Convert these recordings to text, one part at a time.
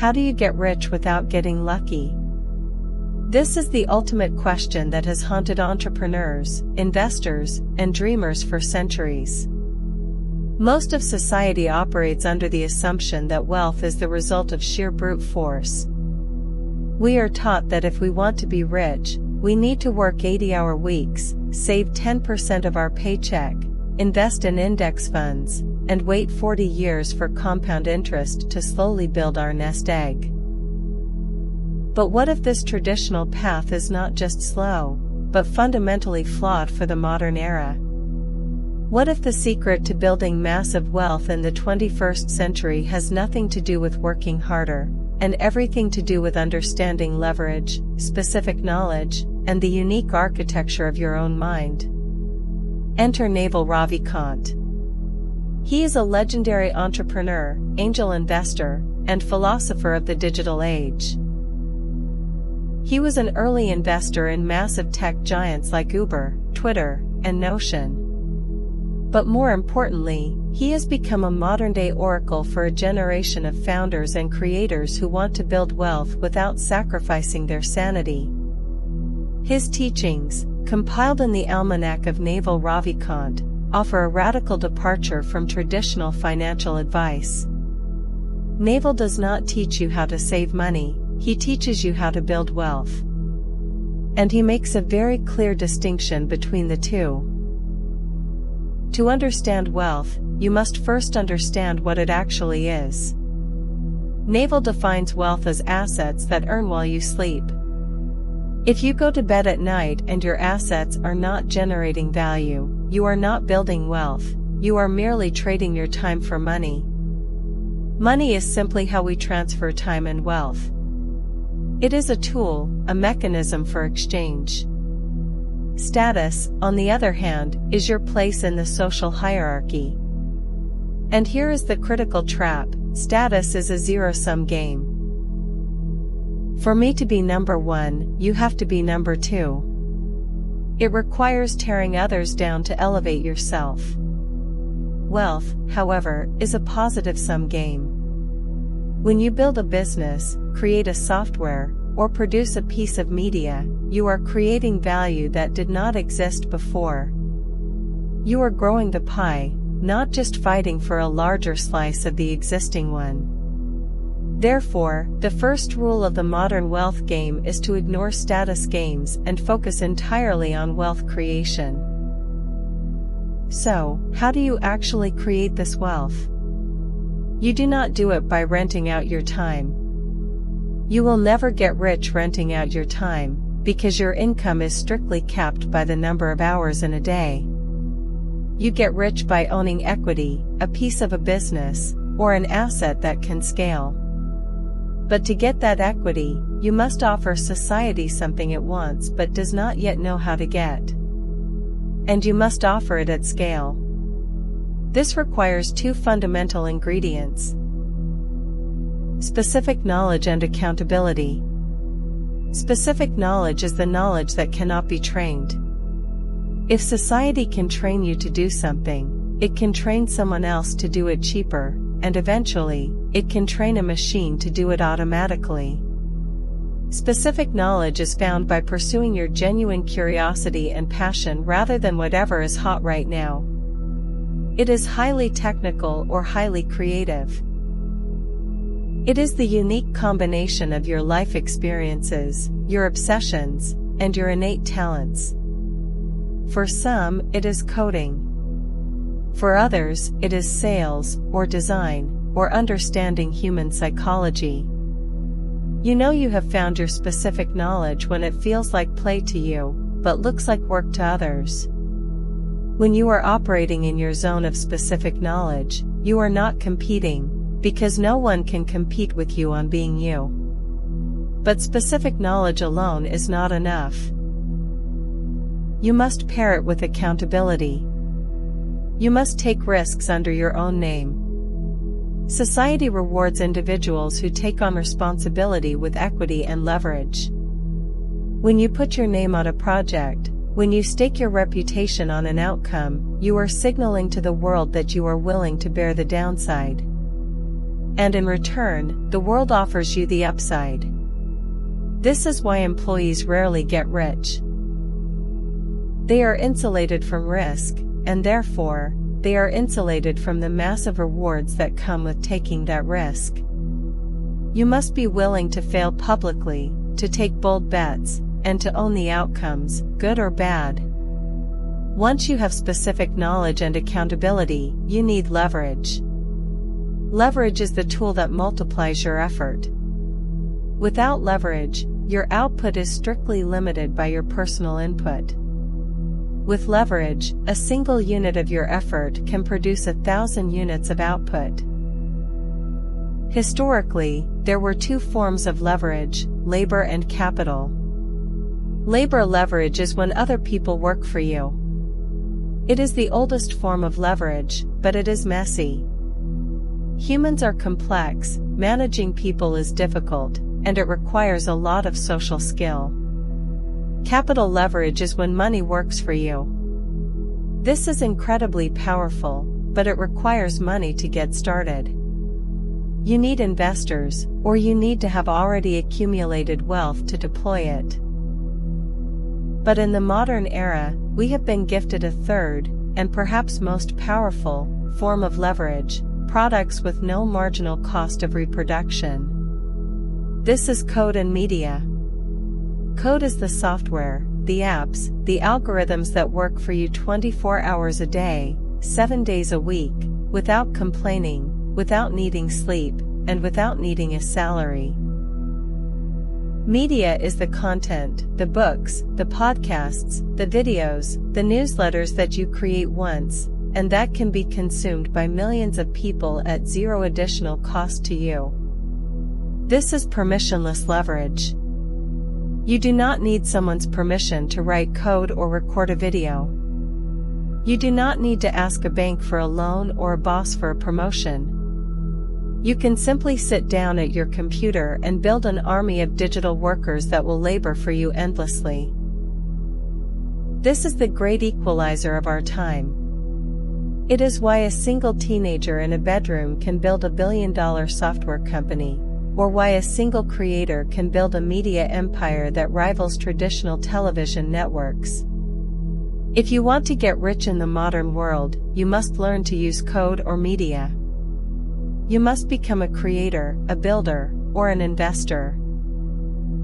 How do you get rich without getting lucky? This is the ultimate question that has haunted entrepreneurs, investors, and dreamers for centuries. Most of society operates under the assumption that wealth is the result of sheer brute force. We are taught that if we want to be rich, we need to work 80-hour weeks, save 10% of our paycheck, invest in index funds, and wait 40 years for compound interest to slowly build our nest egg. But what if this traditional path is not just slow, but fundamentally flawed for the modern era? What if the secret to building massive wealth in the 21st century has nothing to do with working harder, and everything to do with understanding leverage, specific knowledge, and the unique architecture of your own mind? Enter Naval Ravikant. He is a legendary entrepreneur, angel investor, and philosopher of the digital age. He was an early investor in massive tech giants like Uber, Twitter, and Notion. But more importantly, he has become a modern-day oracle for a generation of founders and creators who want to build wealth without sacrificing their sanity. His teachings, compiled in the Almanac of Naval Ravikant, offer a radical departure from traditional financial advice. Naval does not teach you how to save money, he teaches you how to build wealth. And he makes a very clear distinction between the two. To understand wealth, you must first understand what it actually is. Naval defines wealth as assets that earn while you sleep. If you go to bed at night and your assets are not generating value, you are not building wealth, you are merely trading your time for money. Money is simply how we transfer time and wealth. It is a tool, a mechanism for exchange. Status, on the other hand, is your place in the social hierarchy. And here is the critical trap: status is a zero-sum game. For me to be number one, you have to be number two. It requires tearing others down to elevate yourself. Wealth, however, is a positive-sum game. When you build a business, create a software, or produce a piece of media, you are creating value that did not exist before. You are growing the pie, not just fighting for a larger slice of the existing one. Therefore, the first rule of the modern wealth game is to ignore status games and focus entirely on wealth creation. So, how do you actually create this wealth? You do not do it by renting out your time. You will never get rich renting out your time, because your income is strictly capped by the number of hours in a day. You get rich by owning equity, a piece of a business, or an asset that can scale. But to get that equity, you must offer society something it wants but does not yet know how to get. And you must offer it at scale. This requires two fundamental ingredients: specific knowledge and accountability. Specific knowledge is the knowledge that cannot be trained. If society can train you to do something, it can train someone else to do it cheaper, and eventually, it can train a machine to do it automatically. Specific knowledge is found by pursuing your genuine curiosity and passion rather than whatever is hot right now. It is highly technical or highly creative. It is the unique combination of your life experiences, your obsessions, and your innate talents. For some, it is coding. For others, it is sales, or design, or understanding human psychology. You know you have found your specific knowledge when it feels like play to you, but looks like work to others. When you are operating in your zone of specific knowledge, you are not competing, because no one can compete with you on being you. But specific knowledge alone is not enough. You must pair it with accountability. You must take risks under your own name. Society rewards individuals who take on responsibility with equity and leverage. When you put your name on a project, when you stake your reputation on an outcome, you are signaling to the world that you are willing to bear the downside. and in return, the world offers you the upside. This is why employees rarely get rich. They are insulated from risk, and therefore, they are insulated from the massive rewards that come with taking that risk. You must be willing to fail publicly, to take bold bets, and to own the outcomes, good or bad. Once you have specific knowledge and accountability, you need leverage. Leverage is the tool that multiplies your effort. Without leverage, your output is strictly limited by your personal input. With leverage, a single unit of your effort can produce 1,000 units of output. Historically, there were two forms of leverage, labor and capital. Labor leverage is when other people work for you. It is the oldest form of leverage, but it is messy. Humans are complex, managing people is difficult, and it requires a lot of social skill. Capital leverage is when money works for you. This is incredibly powerful, but it requires money to get started. You need investors, or you need to have already accumulated wealth to deploy it. But in the modern era, we have been gifted a third, and perhaps most powerful, form of leverage, products with no marginal cost of reproduction. This is code and media. Code is the software, the apps, the algorithms that work for you 24 hours a day, 7 days a week, without complaining, without needing sleep, and without needing a salary. Media is the content, the books, the podcasts, the videos, the newsletters that you create once, and that can be consumed by millions of people at zero additional cost to you. This is permissionless leverage. You do not need someone's permission to write code or record a video. You do not need to ask a bank for a loan or a boss for a promotion. You can simply sit down at your computer and build an army of digital workers that will labor for you endlessly. This is the great equalizer of our time. It is why a single teenager in a bedroom can build $1 billion software company, or why a single creator can build a media empire that rivals traditional television networks. If you want to get rich in the modern world, you must learn to use code or media. You must become a creator, a builder, or an investor.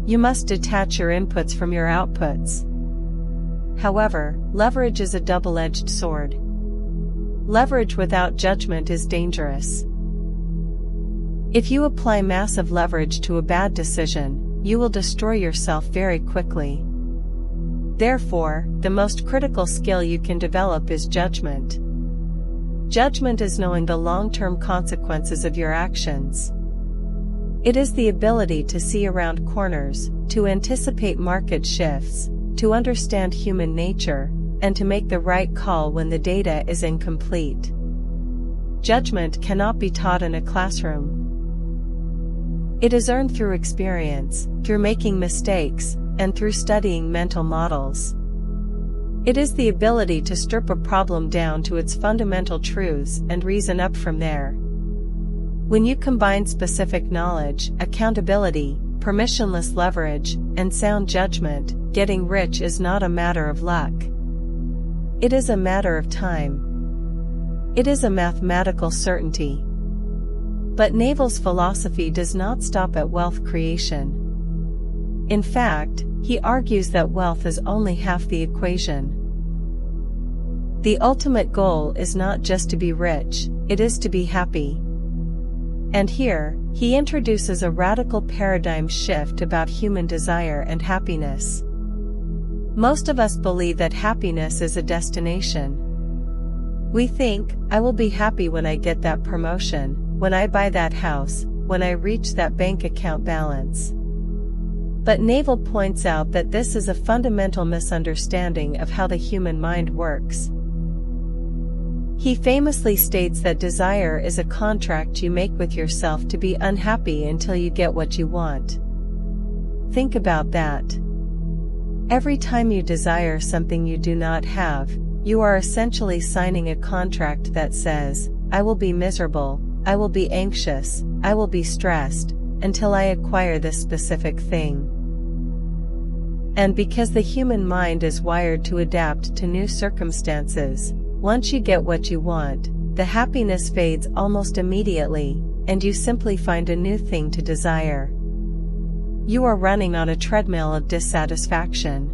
You must detach your inputs from your outputs. However, leverage is a double-edged sword. Leverage without judgment is dangerous. If you apply massive leverage to a bad decision, you will destroy yourself very quickly. Therefore, the most critical skill you can develop is judgment. Judgment is knowing the long-term consequences of your actions. It is the ability to see around corners, to anticipate market shifts, to understand human nature, and to make the right call when the data is incomplete. Judgment cannot be taught in a classroom. It is earned through experience, through making mistakes, and through studying mental models. It is the ability to strip a problem down to its fundamental truths and reason up from there. When you combine specific knowledge, accountability, permissionless leverage, and sound judgment, getting rich is not a matter of luck. It is a matter of time. It is a mathematical certainty. But Naval's philosophy does not stop at wealth creation. In fact, he argues that wealth is only half the equation. The ultimate goal is not just to be rich, it is to be happy. And here, he introduces a radical paradigm shift about human desire and happiness. Most of us believe that happiness is a destination. We think, I will be happy when I get that promotion, when I buy that house, when I reach that bank account balance. But Naval points out that this is a fundamental misunderstanding of how the human mind works. He famously states that desire is a contract you make with yourself to be unhappy until you get what you want. Think about that. Every time you desire something you do not have, you are essentially signing a contract that says, I will be miserable, I will be anxious, I will be stressed, until I acquire this specific thing. And because the human mind is wired to adapt to new circumstances, once you get what you want, the happiness fades almost immediately, and you simply find a new thing to desire. You are running on a treadmill of dissatisfaction.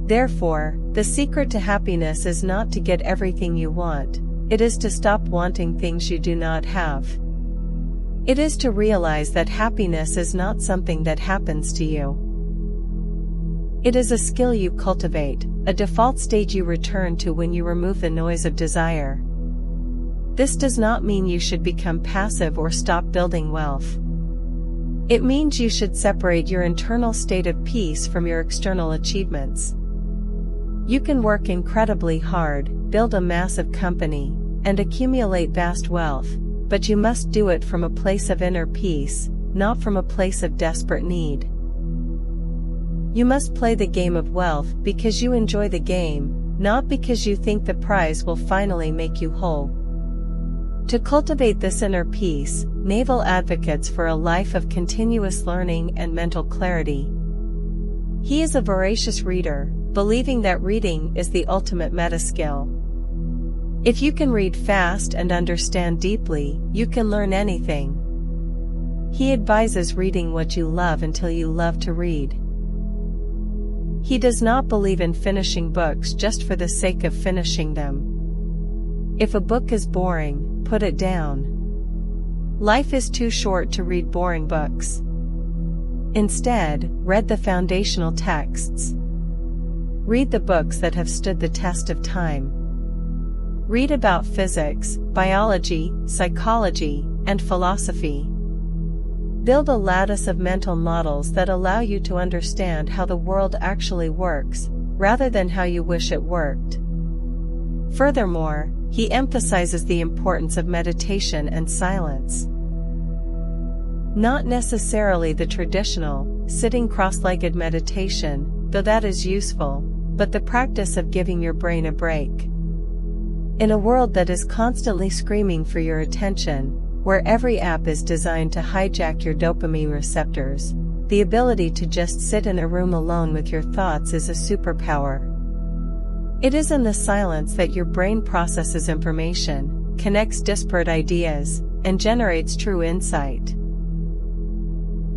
Therefore, the secret to happiness is not to get everything you want, it is to stop wanting things you do not have. It is to realize that happiness is not something that happens to you. It is a skill you cultivate, a default state you return to when you remove the noise of desire. This does not mean you should become passive or stop building wealth. It means you should separate your internal state of peace from your external achievements. You can work incredibly hard, build a massive company, and accumulate vast wealth, but you must do it from a place of inner peace, not from a place of desperate need. You must play the game of wealth because you enjoy the game, not because you think the prize will finally make you whole. To cultivate this inner peace, Naval advocates for a life of continuous learning and mental clarity. He is a voracious reader, believing that reading is the ultimate meta-skill. If you can read fast and understand deeply, you can learn anything. He advises reading what you love until you love to read. He does not believe in finishing books just for the sake of finishing them. If a book is boring, put it down. Life is too short to read boring books. Instead, read the foundational texts. Read the books that have stood the test of time. Read about physics, biology, psychology, and philosophy. Build a lattice of mental models that allow you to understand how the world actually works, rather than how you wish it worked. Furthermore, he emphasizes the importance of meditation and silence. Not necessarily the traditional, sitting cross-legged meditation, though that is useful, but the practice of giving your brain a break. In a world that is constantly screaming for your attention, where every app is designed to hijack your dopamine receptors, the ability to just sit in a room alone with your thoughts is a superpower. It is in the silence that your brain processes information, connects disparate ideas, and generates true insight.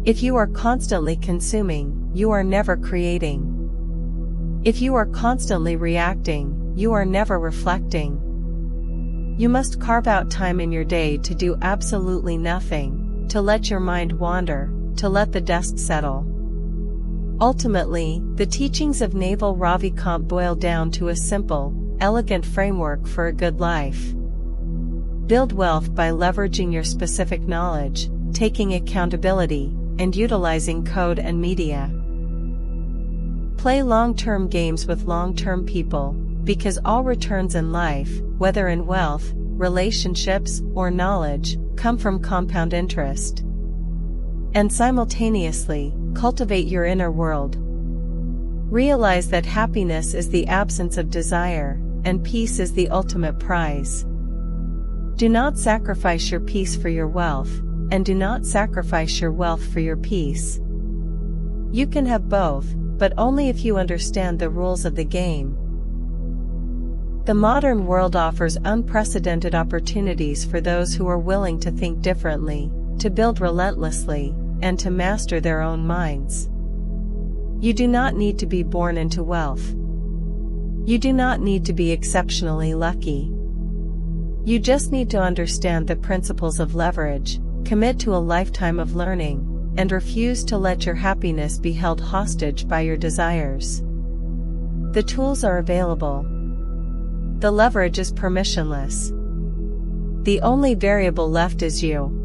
If you are constantly consuming, you are never creating. If you are constantly reacting, you are never reflecting. You must carve out time in your day to do absolutely nothing, to let your mind wander, to let the dust settle. Ultimately, the teachings of Naval Ravikant boil down to a simple, elegant framework for a good life. Build wealth by leveraging your specific knowledge, taking accountability, and utilizing code and media. Play long-term games with long-term people, because all returns in life, whether in wealth, relationships, or knowledge, come from compound interest. And simultaneously, cultivate your inner world. Realize that happiness is the absence of desire, and peace is the ultimate prize. Do not sacrifice your peace for your wealth, and do not sacrifice your wealth for your peace. You can have both, but only if you understand the rules of the game. The modern world offers unprecedented opportunities for those who are willing to think differently, to build relentlessly, and to master their own minds. You do not need to be born into wealth. You do not need to be exceptionally lucky. You just need to understand the principles of leverage, commit to a lifetime of learning, and refuse to let your happiness be held hostage by your desires. The tools are available. The leverage is permissionless. The only variable left is you.